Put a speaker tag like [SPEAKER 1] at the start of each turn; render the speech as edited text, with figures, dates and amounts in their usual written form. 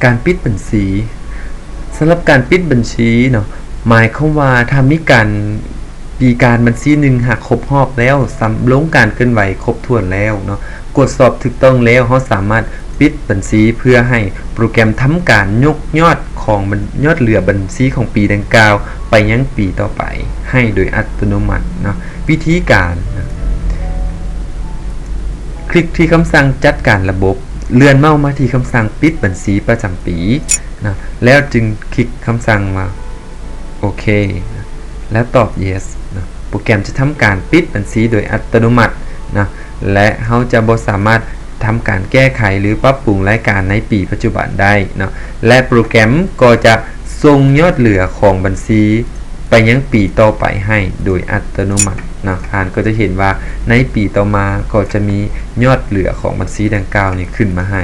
[SPEAKER 1] การปิดบัญชีสำหรับการปิดบัญชีเนาะหมายความว่าถ้ามีการปีการบัญชีหนึ่งหากครบรอบแล้วสำลงการเคลื่อนไหวครบถ้วนแล้วเนาะกดสอบถูกต้องแล้วเราสามารถปิดบัญชีเพื่อให้โปรแกรมทำการยกยอดของยอดเหลือบัญชีของปีดังกล่าวไปยังปีต่อไปให้โดยอัตโนมัติเนาะวิธีการคลิกที่คำสั่งจัดการระบบเลื่อนเมาส์มาที่คำสั่งปิดบัญชีประจำปีนะแล้วจึงคลิกคำสั่งมาโอเคนะแล้วตอบ yes นะโปรแกรมจะทำการปิดบัญชีโดยอัตโนมัตินะและเราจะบ่สามารถทำการแก้ไขหรือปรับปรุงรายการในปีปัจจุบันได้นะและโปรแกรมก็จะส่งยอดเหลือของบัญชีไปยังปีต่อไปให้โดยอัตโนมัตินะท่านก็จะเห็นว่าในปีต่อมาก็จะมียอดเหลือของบัญชีดังกล่าวนี้ขึ้นมาให้